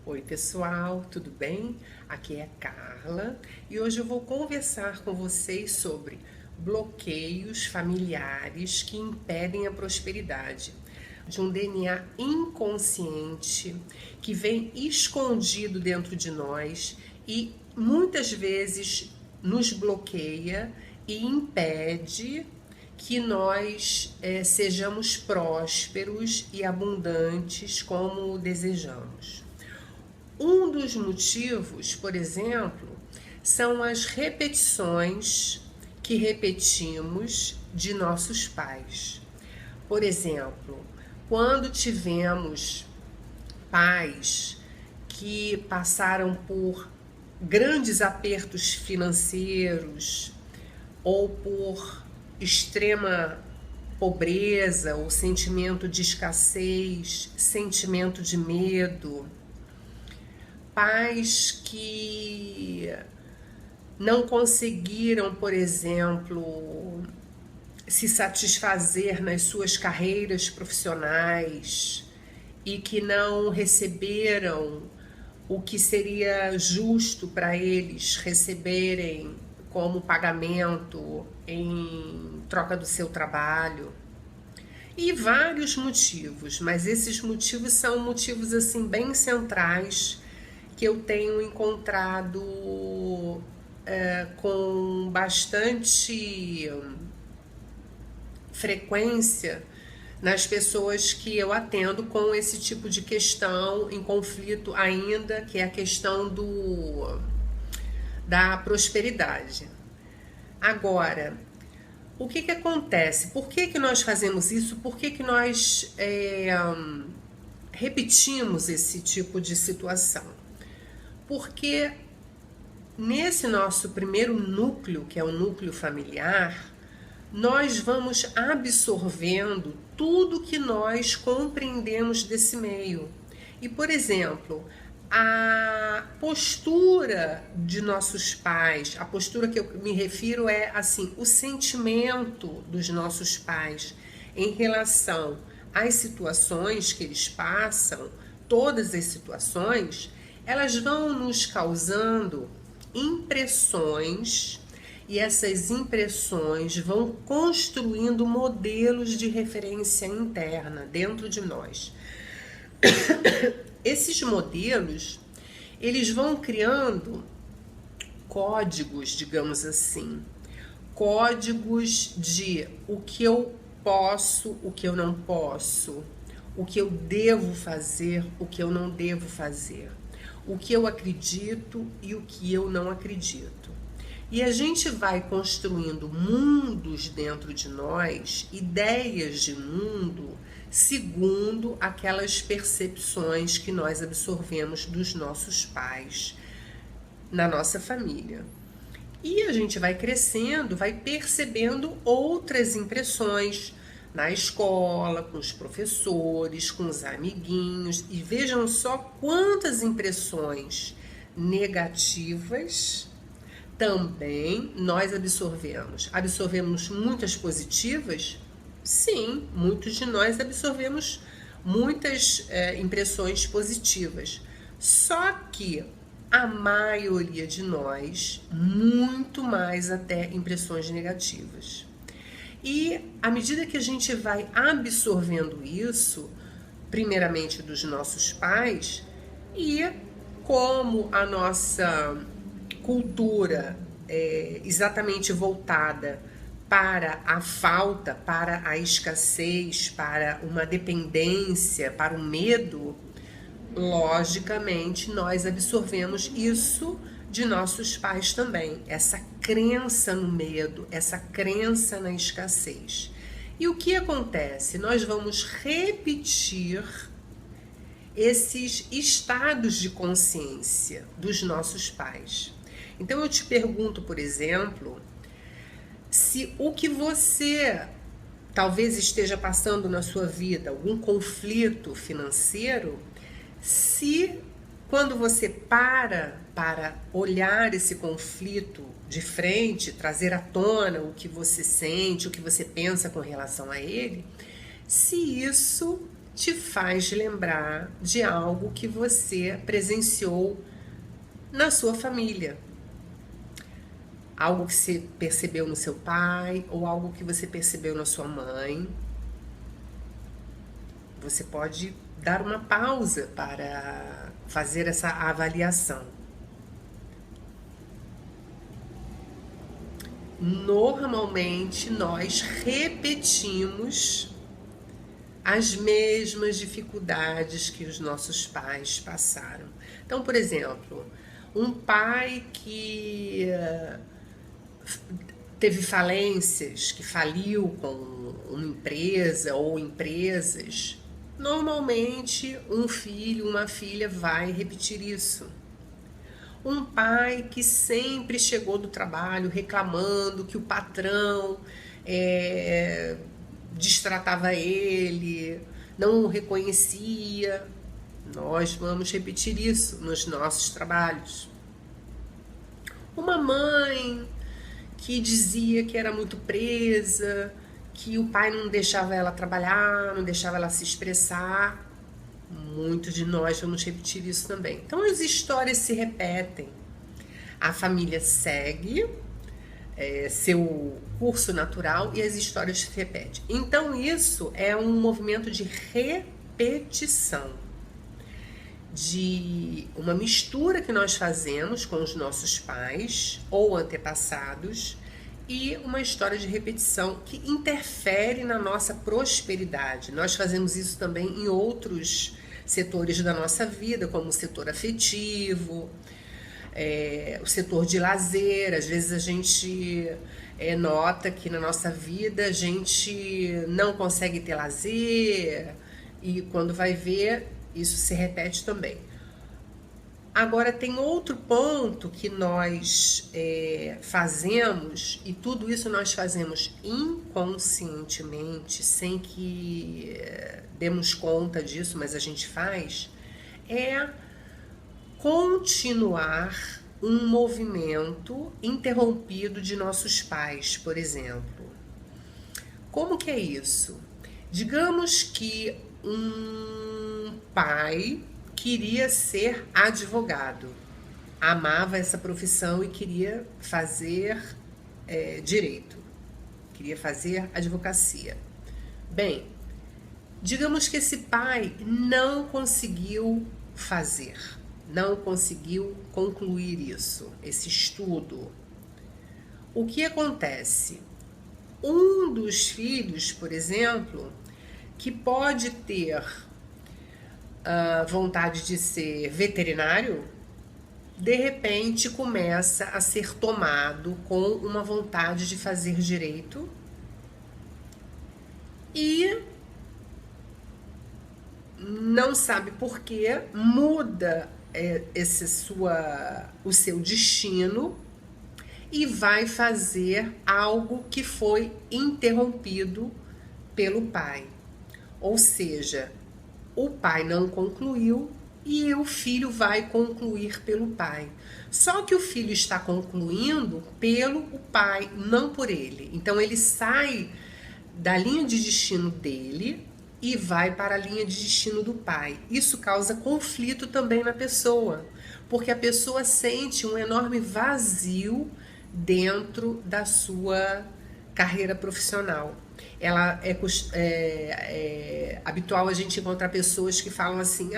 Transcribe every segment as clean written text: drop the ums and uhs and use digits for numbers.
Oi pessoal, tudo bem? Aqui é Carla e hoje eu vou conversar com vocês sobre bloqueios familiares que impedem a prosperidade, de um DNA inconsciente que vem escondido dentro de nós e muitas vezes nos bloqueia e impede que nós sejamos prósperos e abundantes como desejamos. Um dos motivos, por exemplo, são as repetições que repetimos de nossos pais. Por exemplo, quando tivemos pais que passaram por grandes apertos financeiros ou por extrema pobreza ou sentimento de escassez, sentimento de medo, pais que não conseguiram, por exemplo, se satisfazer nas suas carreiras profissionais e que não receberam o que seria justo para eles receberem como pagamento em troca do seu trabalho. E vários motivos, mas esses motivos são motivos assim bem centrais que eu tenho encontrado com bastante frequência nas pessoas que eu atendo com esse tipo de questão em conflito ainda, que é a questão da prosperidade. Agora, o que acontece? Por que nós fazemos isso? Por que nós repetimos esse tipo de situação? Porque nesse nosso primeiro núcleo, que é o núcleo familiar, nós vamos absorvendo tudo que nós compreendemos desse meio. E, por exemplo, a postura de nossos pais, a postura que eu me refiro é assim, o sentimento dos nossos pais em relação às situações que eles passam, todas as situações, elas vão nos causando impressões e essas impressões vão construindo modelos de referência interna dentro de nós. Esses modelos, eles vão criando códigos, digamos assim, códigos de o que eu posso, o que eu não posso, o que eu devo fazer, o que eu não devo fazer, o que eu acredito e o que eu não acredito. E a gente vai construindo mundos dentro de nós, ideias de mundo, segundo aquelas percepções que nós absorvemos dos nossos pais na nossa família. E a gente vai crescendo, vai percebendo outras impressões na escola, com os professores, com os amiguinhos, e vejam só quantas impressões negativas também nós absorvemos. Absorvemos muitas positivas? Sim, muitos de nós absorvemos muitas impressões positivas. Só que a maioria de nós, muito mais até impressões negativas. E à medida que a gente vai absorvendo isso, primeiramente dos nossos pais, e como a nossa cultura é exatamente voltada para a falta, para a escassez, para uma dependência, para o medo, logicamente nós absorvemos isso de nossos pais também, essa crença no medo, essa crença na escassez. E o que acontece? Nós vamos repetir esses estados de consciência dos nossos pais. Então eu te pergunto, por exemplo, se o que você talvez esteja passando na sua vida, algum conflito financeiro, se quando você para olhar esse conflito de frente, trazer à tona o que você sente, o que você pensa com relação a ele, se isso te faz lembrar de algo que você presenciou na sua família. Algo que você percebeu no seu pai ou algo que você percebeu na sua mãe. Você pode dar uma pausa para fazer essa avaliação. Normalmente nós repetimos as mesmas dificuldades que os nossos pais passaram. Então, por exemplo, um pai que teve falências, que faliu com uma empresa ou empresas, normalmente um filho, uma filha vai repetir isso. Um pai que sempre chegou do trabalho reclamando que o patrão destratava ele, não o reconhecia. Nós vamos repetir isso nos nossos trabalhos. Uma mãe que dizia que era muito presa, que o pai não deixava ela trabalhar, não deixava ela se expressar. Muitos de nós vamos repetir isso também. Então as histórias se repetem. A família segue seu curso natural e as histórias se repetem. Então isso é um movimento de repetição, de uma mistura que nós fazemos com os nossos pais ou antepassados e uma história de repetição que interfere na nossa prosperidade. Nós fazemos isso também em outros setores da nossa vida, como o setor afetivo, o setor de lazer. Às vezes a gente nota que na nossa vida a gente não consegue ter lazer e quando vai ver, isso se repete também. Agora tem outro ponto que nós fazemos, e tudo isso nós fazemos inconscientemente, sem que demos conta disso, mas a gente faz, é continuar um movimento interrompido de nossos pais, por exemplo. Como que é isso? Digamos que um pai queria ser advogado, amava essa profissão e queria fazer direito, queria fazer advocacia. Bem, digamos que esse pai não conseguiu fazer, não conseguiu concluir isso, esse estudo. O que acontece? Um dos filhos, por exemplo, que pode ter vontade de ser veterinário, de repente começa a ser tomado com uma vontade de fazer direito e não sabe por que muda o seu destino e vai fazer algo que foi interrompido pelo pai. Ou seja, o pai não concluiu e o filho vai concluir pelo pai. Só que o filho está concluindo pelo pai, não por ele. Então ele sai da linha de destino dele e vai para a linha de destino do pai. Isso causa conflito também na pessoa, porque a pessoa sente um enorme vazio dentro da sua carreira profissional. Ela é habitual a gente encontrar pessoas que falam assim: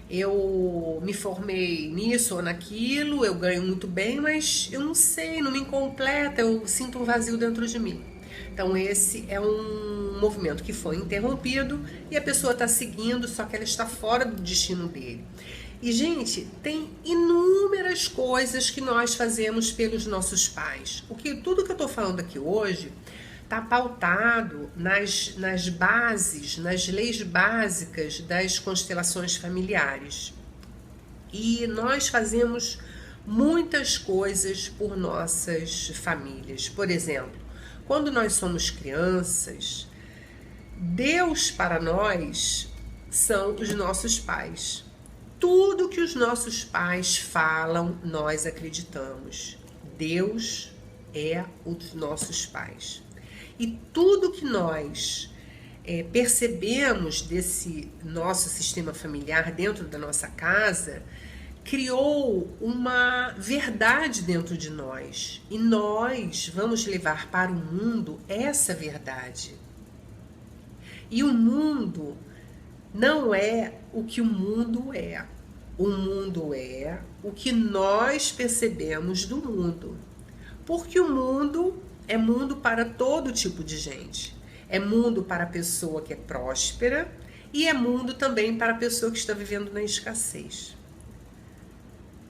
eu me formei nisso ou naquilo, eu ganho muito bem, mas eu não sei, não me completa, eu sinto um vazio dentro de mim. Então esse é um movimento que foi interrompido e a pessoa está seguindo, só que ela está fora do destino dele. E, gente, tem inúmeras coisas que nós fazemos pelos nossos pais. Tudo que eu estou falando aqui hoje está pautado nas bases, nas leis básicas das constelações familiares. E nós fazemos muitas coisas por nossas famílias. Por exemplo, quando nós somos crianças, Deus para nós são os nossos pais. Tudo que os nossos pais falam, nós acreditamos. Deus é os nossos pais. E tudo que nós percebemos desse nosso sistema familiar dentro da nossa casa, criou uma verdade dentro de nós. E nós vamos levar para o mundo essa verdade. E o mundo não é o que o mundo é. O mundo é o que nós percebemos do mundo. Porque o mundo é mundo para todo tipo de gente. É mundo para a pessoa que é próspera e é mundo também para a pessoa que está vivendo na escassez.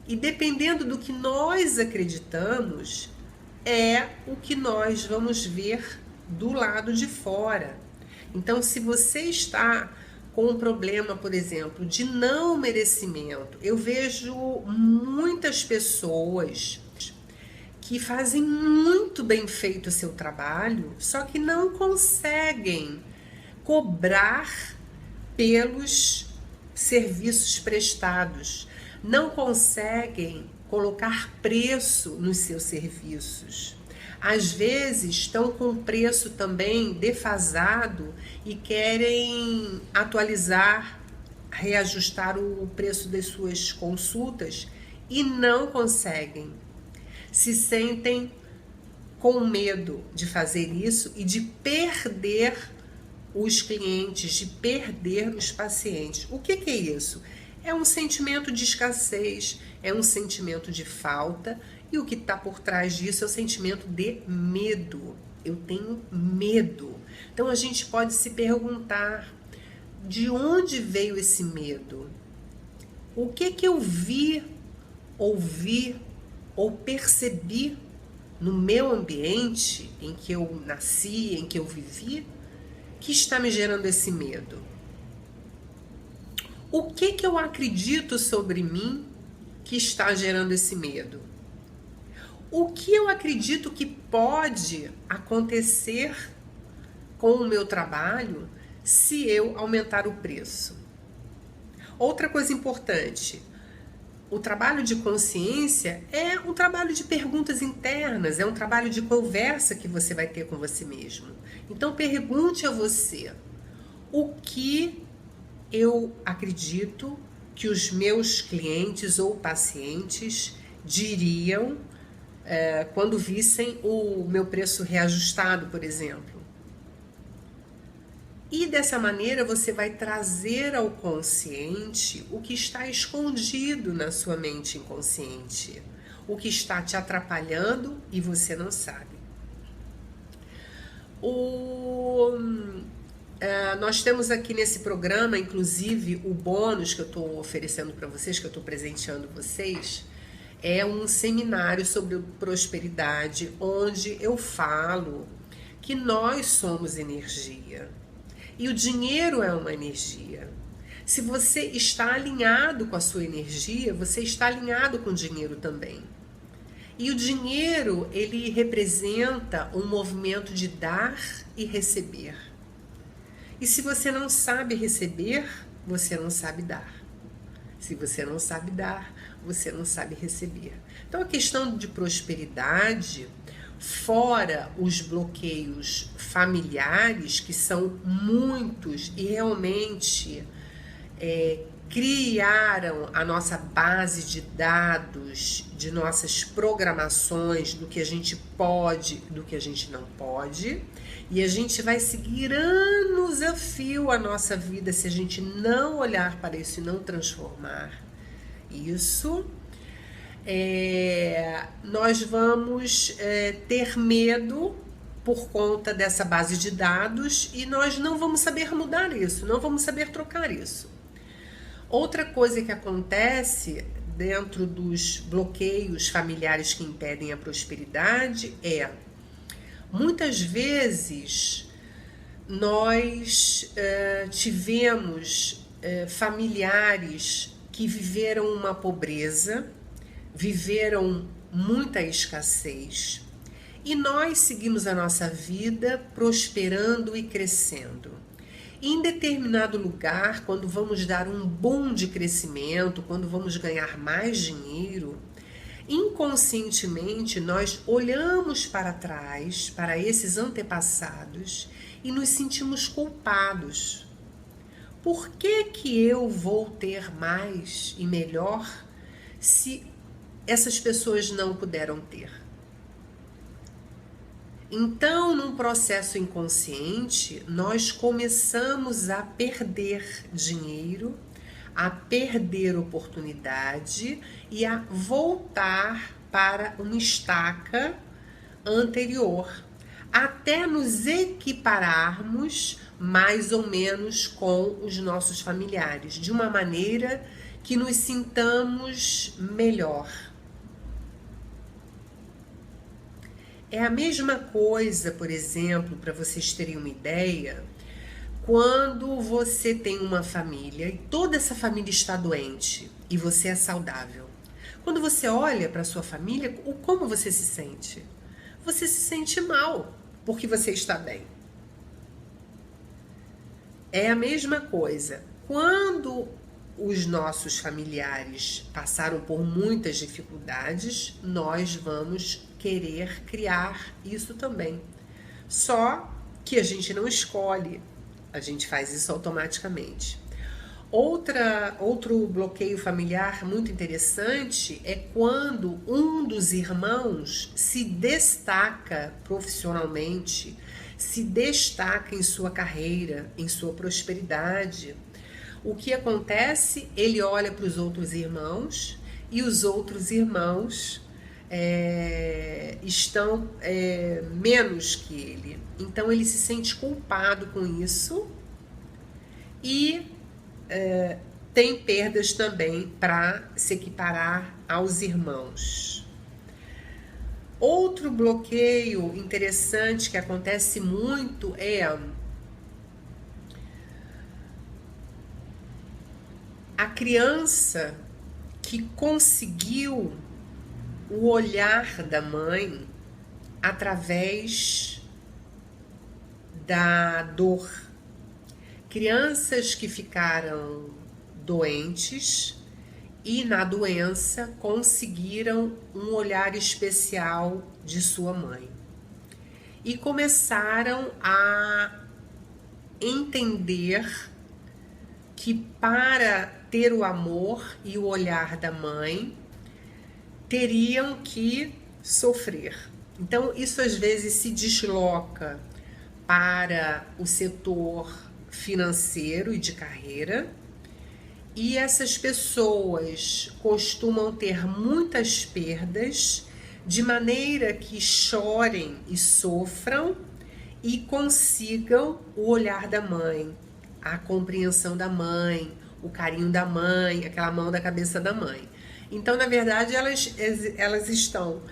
E dependendo do que nós acreditamos, é o que nós vamos ver do lado de fora. Então, se você está com um problema, por exemplo, de não merecimento, eu vejo muitas pessoas que fazem muito bem feito o seu trabalho, só que não conseguem cobrar pelos serviços prestados, não conseguem colocar preço nos seus serviços. Às vezes estão com preço também defasado e querem atualizar, reajustar o preço das suas consultas e não conseguem. Se sentem com medo de fazer isso e de perder os clientes, de perder os pacientes. O que é isso? É um sentimento de escassez, é um sentimento de falta, e o que está por trás disso é o sentimento de medo. Eu tenho medo. Então a gente pode se perguntar, de onde veio esse medo? O que eu vi, ouvi ou percebi no meu ambiente em que eu nasci, em que eu vivi, que está me gerando esse medo? O que eu acredito sobre mim que está gerando esse medo? O que eu acredito que pode acontecer com o meu trabalho se eu aumentar o preço? Outra coisa importante, o trabalho de consciência é um trabalho de perguntas internas, é um trabalho de conversa que você vai ter com você mesmo. Então pergunte a você, o que eu acredito que os meus clientes ou pacientes diriam quando vissem o meu preço reajustado, por exemplo. E dessa maneira você vai trazer ao consciente o que está escondido na sua mente inconsciente, o que está te atrapalhando e você não sabe. Nós temos aqui nesse programa, inclusive, o bônus que eu estou oferecendo para vocês, que eu estou presenteando vocês, é um seminário sobre prosperidade, onde eu falo que nós somos energia. E o dinheiro é uma energia. Se você está alinhado com a sua energia, você está alinhado com o dinheiro também. E o dinheiro, ele representa um movimento de dar e receber. E se você não sabe receber, você não sabe dar. Se você não sabe dar, você não sabe receber. Então a questão de prosperidade, fora os bloqueios familiares, que são muitos e realmente criaram a nossa base de dados, de nossas programações, do que a gente pode, do que a gente não pode, e a gente vai seguir anos a fio a nossa vida se a gente não olhar para isso e não transformar isso. Nós vamos ter medo por conta dessa base de dados e nós não vamos saber mudar isso, não vamos saber trocar isso. Outra coisa que acontece dentro dos bloqueios familiares que impedem a prosperidade é, muitas vezes, nós tivemos familiares que viveram uma pobreza, viveram muita escassez, e nós seguimos a nossa vida prosperando e crescendo. Em determinado lugar, quando vamos dar um boom de crescimento, quando vamos ganhar mais dinheiro, inconscientemente nós olhamos para trás, para esses antepassados, e nos sentimos culpados. Por que que eu vou ter mais e melhor se essas pessoas não puderam ter? Então, num processo inconsciente, nós começamos a perder dinheiro, a perder oportunidade e a voltar para uma estaca anterior, até nos equipararmos mais ou menos com os nossos familiares, de uma maneira que nos sintamos melhor. É a mesma coisa, por exemplo, para vocês terem uma ideia, quando você tem uma família e toda essa família está doente e você é saudável. Quando você olha para sua família, como você se sente? Você se sente mal porque você está bem. É a mesma coisa. Quando os nossos familiares passaram por muitas dificuldades, nós vamos querer criar isso também. Só que a gente não escolhe, a gente faz isso automaticamente. Outro bloqueio familiar muito interessante é quando um dos irmãos se destaca profissionalmente, se destaca em sua carreira, em sua prosperidade. O que acontece? Ele olha para os outros irmãos e os outros irmãos estão menos que ele. Então ele se sente culpado com isso e tem perdas também para se equiparar aos irmãos. Outro bloqueio interessante que acontece muito é a criança que conseguiu o olhar da mãe através da dor. Crianças que ficaram doentes e na doença conseguiram um olhar especial de sua mãe e começaram a entender que para ter o amor e o olhar da mãe teriam que sofrer. Então isso às vezes se desloca para o setor financeiro e de carreira, e essas pessoas costumam ter muitas perdas, de maneira que chorem e sofram e consigam o olhar da mãe, a compreensão da mãe, o carinho da mãe, aquela mão da cabeça da mãe. Então, na verdade, elas estão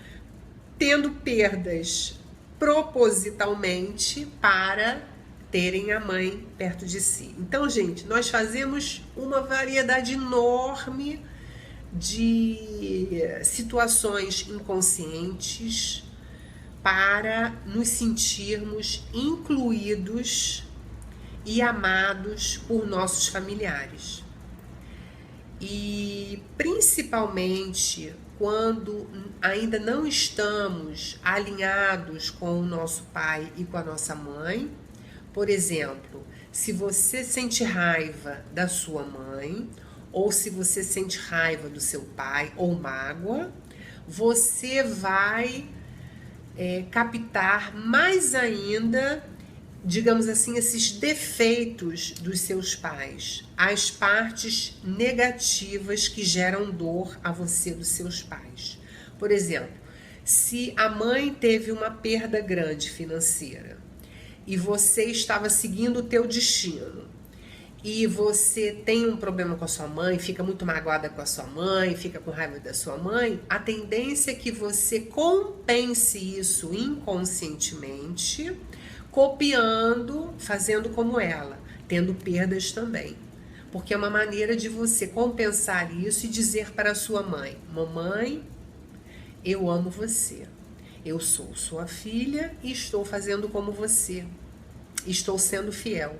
tendo perdas propositalmente para terem a mãe perto de si. Então, gente, nós fazemos uma variedade enorme de situações inconscientes para nos sentirmos incluídos e amados por nossos familiares. E principalmente quando ainda não estamos alinhados com o nosso pai e com a nossa mãe. Por exemplo, se você sente raiva da sua mãe, ou se você sente raiva do seu pai, ou mágoa, você vai captar mais ainda, digamos assim, esses defeitos dos seus pais, as partes negativas que geram dor a você dos seus pais. Por exemplo, se a mãe teve uma perda grande financeira e você estava seguindo o teu destino e você tem um problema com a sua mãe, fica muito magoada com a sua mãe, fica com raiva da sua mãe, a tendência é que você compense isso inconscientemente, copiando, fazendo como ela, tendo perdas também. Porque é uma maneira de você compensar isso e dizer para a sua mãe: mamãe, eu amo você. Eu sou sua filha e estou fazendo como você. Estou sendo fiel.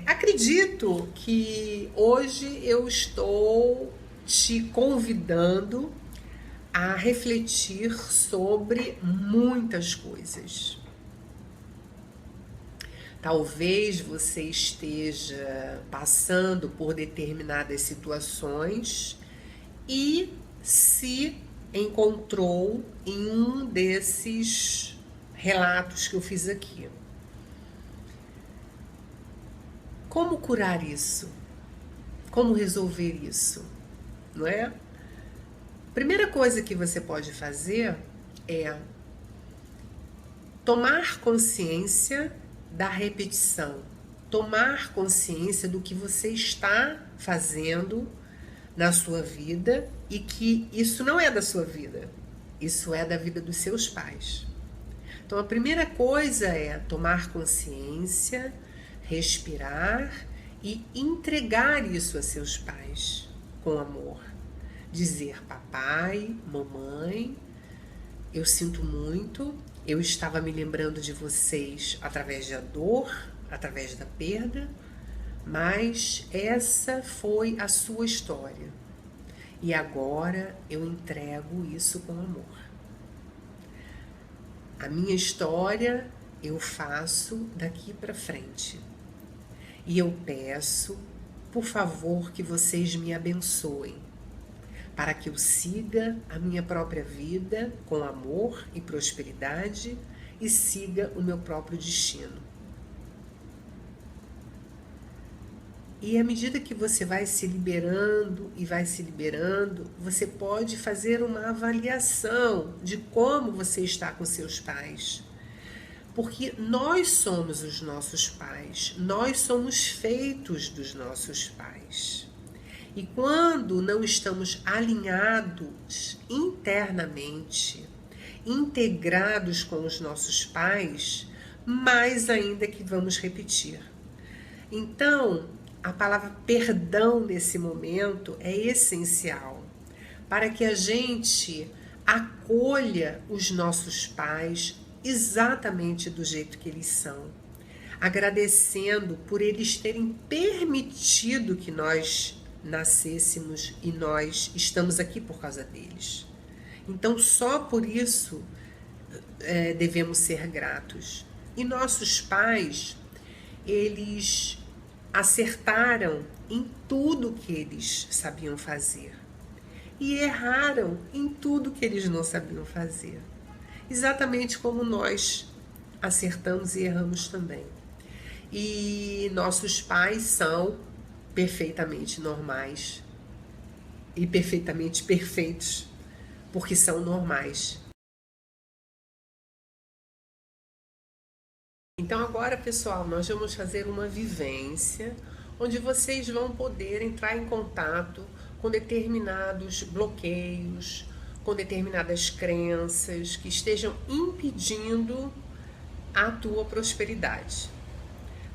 Acredito que hoje eu estou te convidando a refletir sobre muitas coisas. Talvez você esteja passando por determinadas situações e se encontrou em um desses relatos que eu fiz aqui. Como curar isso? Como resolver isso? Não é? Primeira coisa que você pode fazer é tomar consciência da repetição, tomar consciência do que você está fazendo na sua vida e que isso não é da sua vida, isso é da vida dos seus pais. Então a primeira coisa é tomar consciência, respirar e entregar isso a seus pais com amor. Dizer: papai, mamãe, eu sinto muito, eu estava me lembrando de vocês através da dor, através da perda, mas essa foi a sua história. E agora eu entrego isso com amor. A minha história eu faço daqui para frente. E eu peço, por favor, que vocês me abençoem, para que eu siga a minha própria vida com amor e prosperidade e siga o meu próprio destino. E à medida que você vai se liberando e vai se liberando, você pode fazer uma avaliação de como você está com seus pais. Porque nós somos os nossos pais, nós somos feitos dos nossos pais. E quando não estamos alinhados internamente, integrados com os nossos pais, mais ainda que vamos repetir. Então, a palavra perdão nesse momento é essencial para que a gente acolha os nossos pais exatamente do jeito que eles são, agradecendo por eles terem permitido que nós nascêssemos e nós estamos aqui por causa deles. Então, só por isso devemos ser gratos. E nossos pais, eles acertaram em tudo que eles sabiam fazer e erraram em tudo que eles não sabiam fazer. Exatamente como nós acertamos e erramos também. E nossos pais são perfeitamente normais e perfeitamente perfeitos, porque são normais. Então agora, pessoal, nós vamos fazer uma vivência onde vocês vão poder entrar em contato com determinados bloqueios, com determinadas crenças que estejam impedindo a tua prosperidade.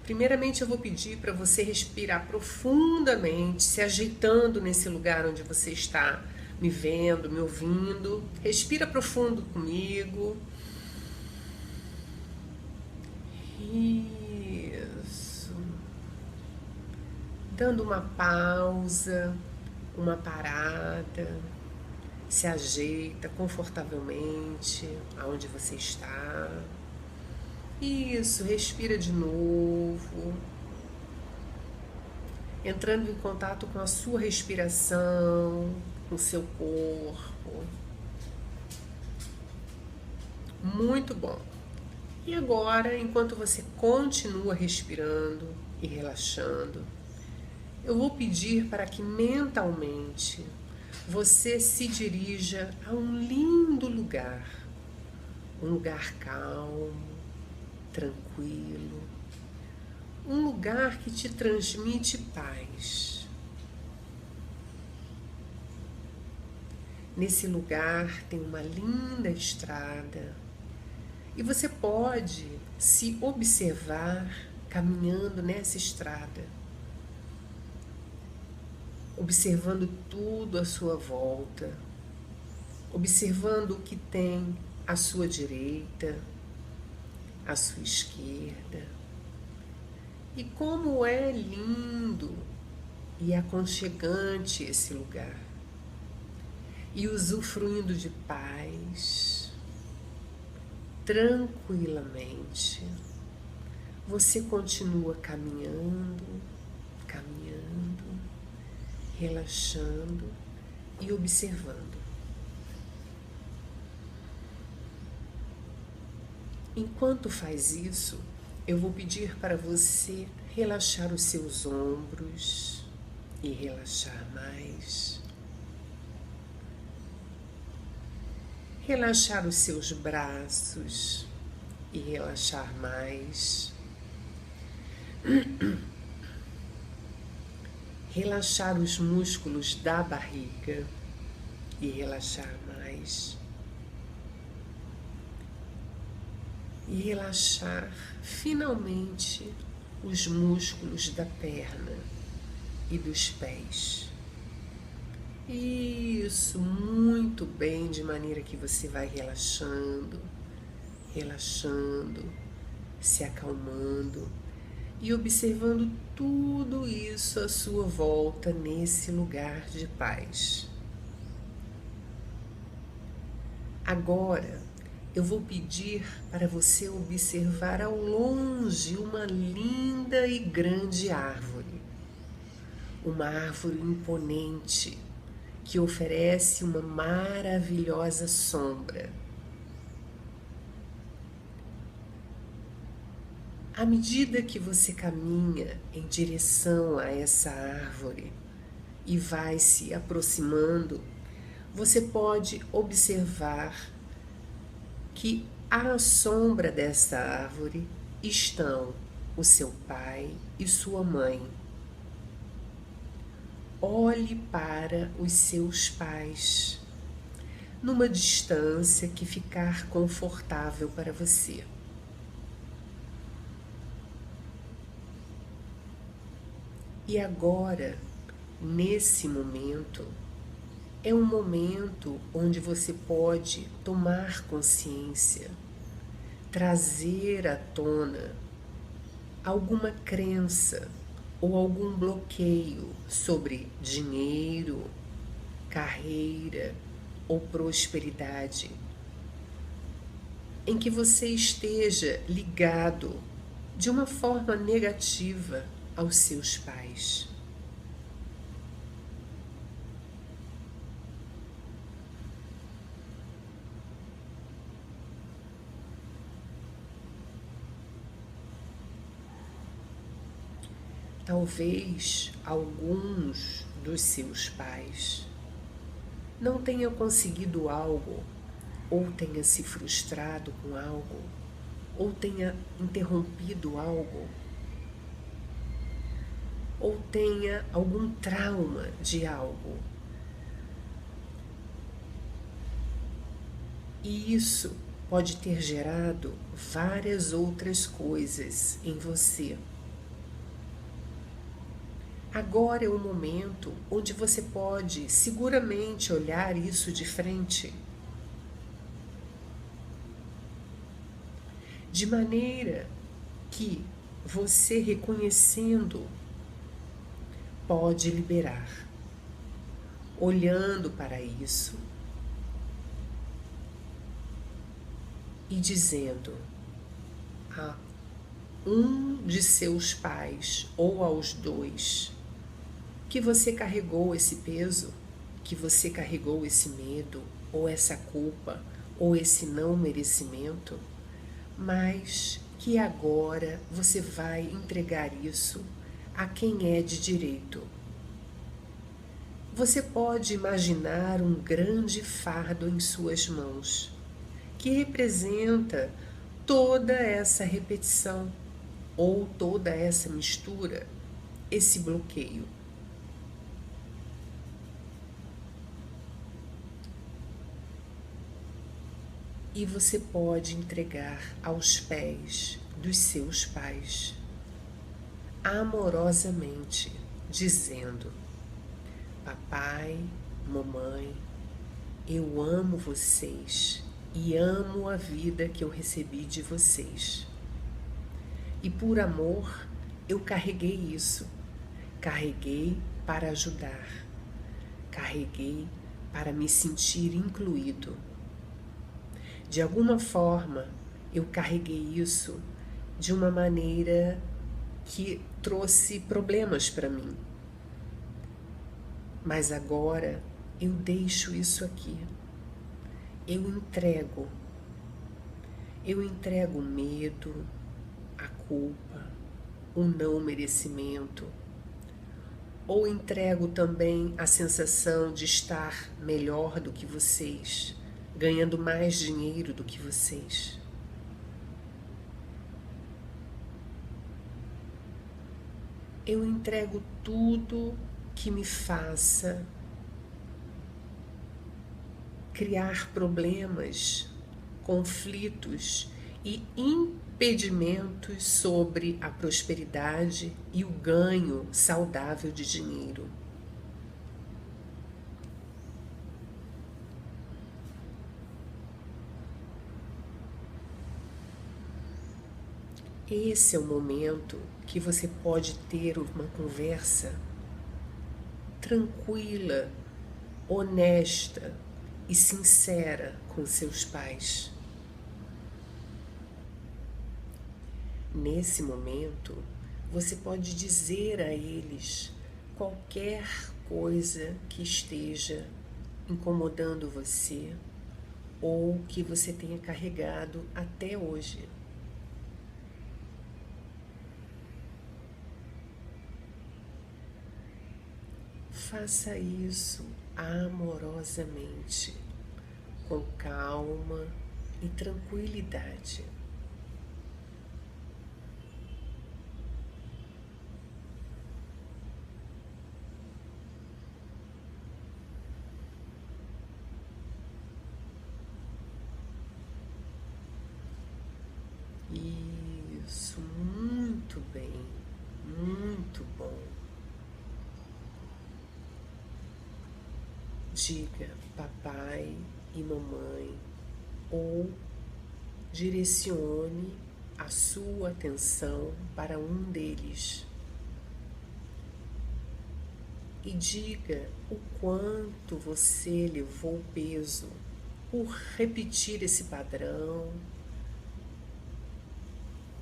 Primeiramente, eu vou pedir para você respirar profundamente, se ajeitando nesse lugar onde você está me vendo, me ouvindo. Respira profundo comigo. Isso. Dando uma pausa, uma parada. Se ajeita confortavelmente aonde você está. Isso, respira de novo. Entrando em contato com a sua respiração, com o seu corpo. Muito bom. E agora, enquanto você continua respirando e relaxando, eu vou pedir para que mentalmente você se dirija a um lindo lugar. Um lugar calmo, tranquilo, um lugar que te transmite paz. Nesse lugar tem uma linda estrada e você pode se observar caminhando nessa estrada, observando tudo à sua volta, observando o que tem à sua direita, à sua esquerda, e como é lindo e aconchegante esse lugar, e usufruindo de paz, tranquilamente, você continua caminhando, caminhando, relaxando e observando. Enquanto faz isso, eu vou pedir para você relaxar os seus ombros e relaxar mais. Relaxar os seus braços e relaxar mais. Relaxar os músculos da barriga e relaxar mais. E relaxar finalmente os músculos da perna e dos pés. Isso, muito bem, de maneira que você vai relaxando, relaxando, se acalmando e observando tudo isso à sua volta nesse lugar de paz. Agora, eu vou pedir para você observar ao longe uma linda e grande árvore. Uma árvore imponente que oferece uma maravilhosa sombra. À medida que você caminha em direção a essa árvore e vai se aproximando, você pode observar que à sombra dessa árvore estão o seu pai e sua mãe. Olhe para os seus pais, numa distância que ficar confortável para você. E agora, nesse momento, é um momento onde você pode tomar consciência, trazer à tona alguma crença ou algum bloqueio sobre dinheiro, carreira ou prosperidade, em que você esteja ligado de uma forma negativa aos seus pais. Talvez alguns dos seus pais não tenham conseguido algo, ou tenha se frustrado com algo, ou tenha interrompido algo, ou tenha algum trauma de algo. E isso pode ter gerado várias outras coisas em você. Agora é o momento onde você pode seguramente olhar isso de frente, de maneira que você, reconhecendo, pode liberar, olhando para isso e dizendo a um de seus pais ou aos dois que você carregou esse peso, que você carregou esse medo, ou essa culpa, ou esse não merecimento, mas que agora você vai entregar isso a quem é de direito. Você pode imaginar um grande fardo em suas mãos, que representa toda essa repetição, ou toda essa mistura, esse bloqueio. E você pode entregar aos pés dos seus pais, amorosamente, dizendo: papai, mamãe, eu amo vocês e amo a vida que eu recebi de vocês. E por amor, eu carreguei isso. Carreguei para ajudar. Carreguei para me sentir incluído. De alguma forma, eu carreguei isso de uma maneira que trouxe problemas para mim. Mas agora eu deixo isso aqui. Eu entrego o medo, a culpa, o não merecimento, ou entrego também a sensação de estar melhor do que vocês, ganhando mais dinheiro do que vocês. Eu entrego tudo que me faça criar problemas, conflitos e impedimentos sobre a prosperidade e o ganho saudável de dinheiro. Esse é o momento que você pode ter uma conversa tranquila, honesta e sincera com seus pais. Nesse momento, você pode dizer a eles qualquer coisa que esteja incomodando você ou que você tenha carregado até hoje. Faça isso amorosamente, com calma e tranquilidade. Isso, muito bem, muito bom. Diga papai e mamãe ou direcione a sua atenção para um deles e diga o quanto você levou peso por repetir esse padrão,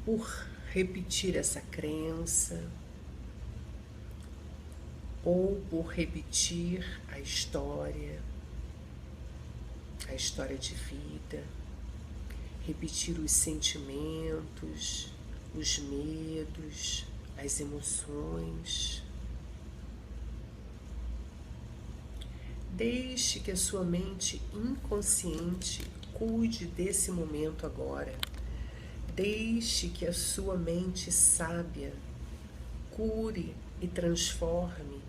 por repetir essa crença ou por repetir a história de vida, repetir os sentimentos, os medos, as emoções. Deixe que a sua mente inconsciente cuide desse momento agora. Deixe que a sua mente sábia cure e transforme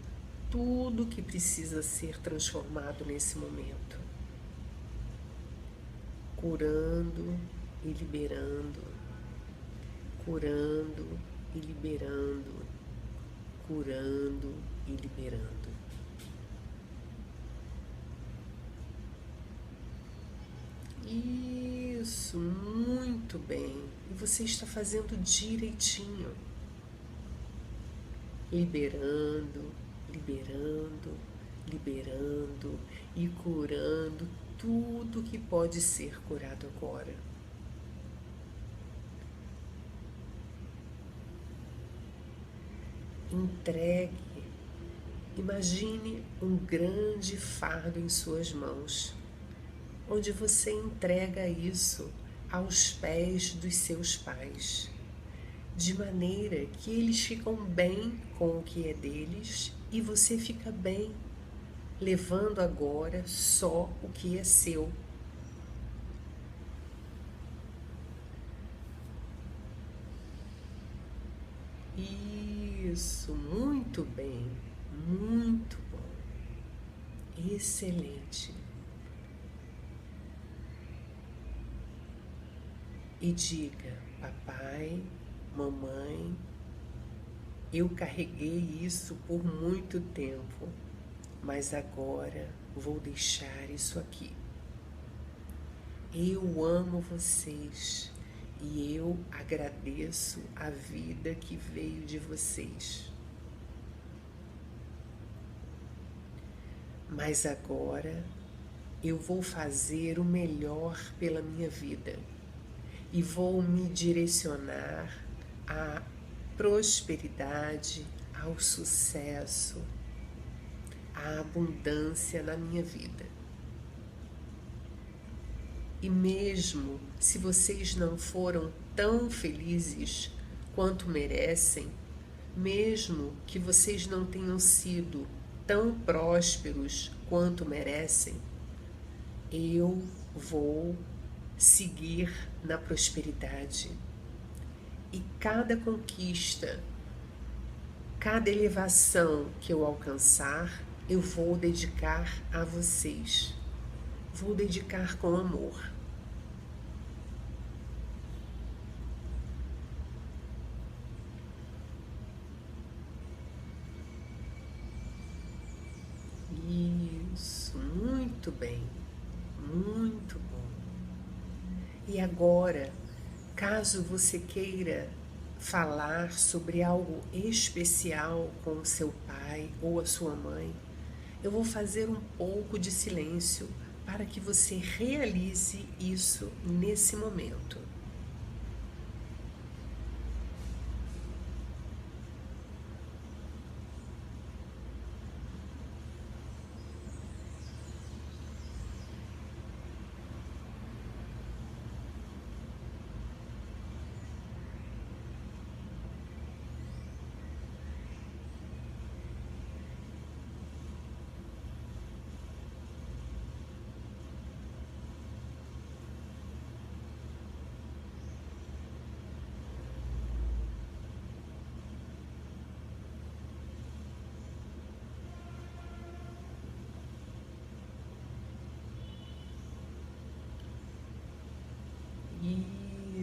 tudo que precisa ser transformado nesse momento. Curando e liberando, curando e liberando, curando e liberando. Isso, muito bem. E você está fazendo direitinho. Liberando, liberando, liberando e curando tudo que pode ser curado agora. Entregue, imagine um grande fardo em suas mãos, onde você entrega isso aos pés dos seus pais, de maneira que eles ficam bem com o que é deles e você fica bem, levando agora só o que é seu. Isso, muito bem, muito bom, excelente. E diga, papai, mamãe, eu carreguei isso por muito tempo, mas agora vou deixar isso aqui. Eu amo vocês e eu agradeço a vida que veio de vocês. Mas agora eu vou fazer o melhor pela minha vida. e vou me direcionar à prosperidade, ao sucesso, à abundância na minha vida. E mesmo se vocês não foram tão felizes quanto merecem, mesmo que vocês não tenham sido tão prósperos quanto merecem, eu vou seguir na prosperidade. E cada conquista, cada elevação que eu alcançar, eu vou dedicar a vocês. Vou dedicar com amor. Isso, muito bem, muito bom. E agora, caso você queira falar sobre algo especial com o seu pai ou a sua mãe, eu vou fazer um pouco de silêncio para que você realize isso nesse momento.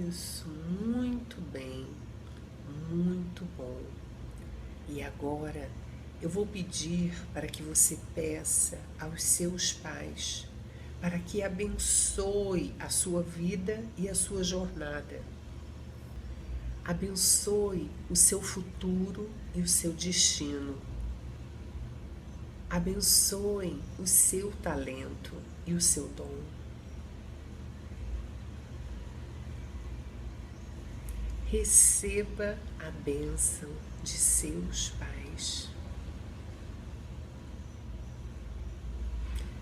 Isso, muito bem, muito bom. E agora eu vou pedir para que você peça aos seus pais para que abençoe a sua vida e a sua jornada. Abençoe o seu futuro e o seu destino. Abençoem o seu talento e o seu dom. Receba a bênção de seus pais,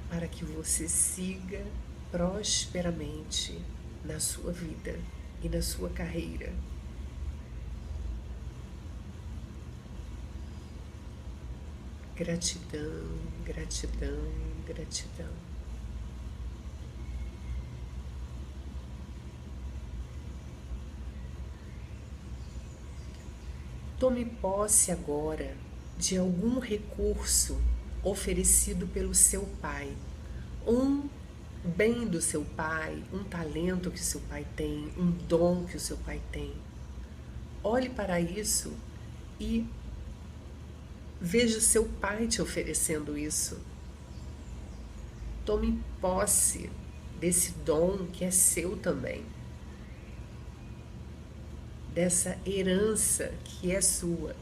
para que você siga prosperamente na sua vida e na sua carreira. Gratidão, gratidão, gratidão. Tome posse agora de algum recurso oferecido pelo seu pai, um bem do seu pai, um talento que o seu pai tem, um dom que o seu pai tem. Olhe para isso e veja o seu pai te oferecendo isso. Tome posse desse dom que é seu também, dessa herança que é sua.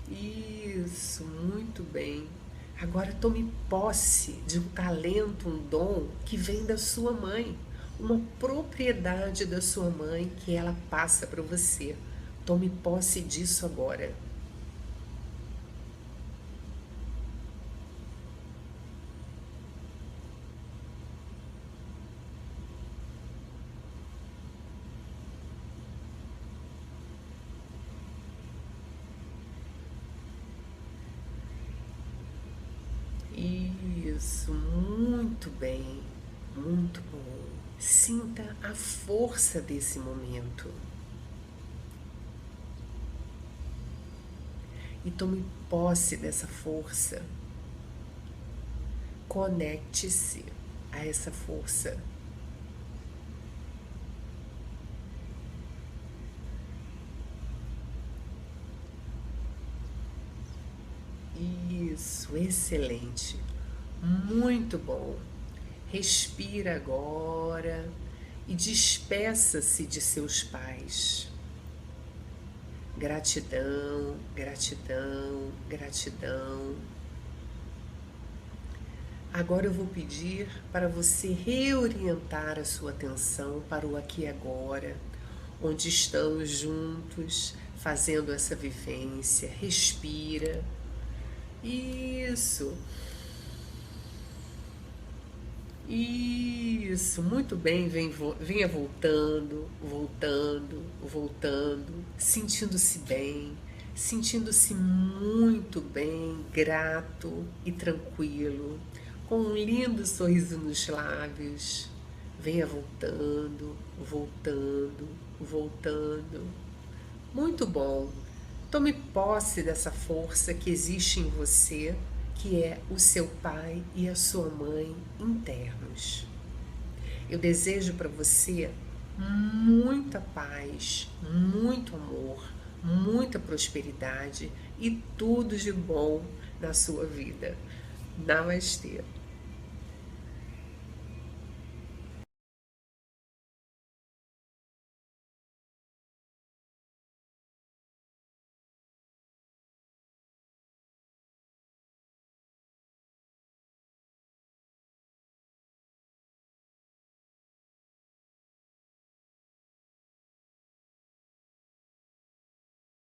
Isso, muito bem. Agora tome posse de um talento, um dom que vem da sua mãe, uma propriedade da sua mãe que ela passa para você. Tome posse disso agora. Isso, muito bem, muito bom. Sinta a força desse momento. E tome posse dessa força. Conecte-se a essa força. Isso, excelente. Muito bom. Respira agora e despeça-se de seus pais. Gratidão, gratidão, gratidão. Agora eu vou pedir para você reorientar a sua atenção para o aqui e agora, onde estamos juntos, fazendo essa vivência. Respira. Isso. Isso, muito bem, venha voltando, voltando, voltando, sentindo-se bem, sentindo-se muito bem, grato e tranquilo, com um lindo sorriso nos lábios. Venha voltando, voltando, voltando. Muito bom. Tome posse dessa força que existe em você, que é o seu pai e a sua mãe internos. Eu desejo para você muita paz, muito amor, muita prosperidade e tudo de bom na sua vida. Namastê.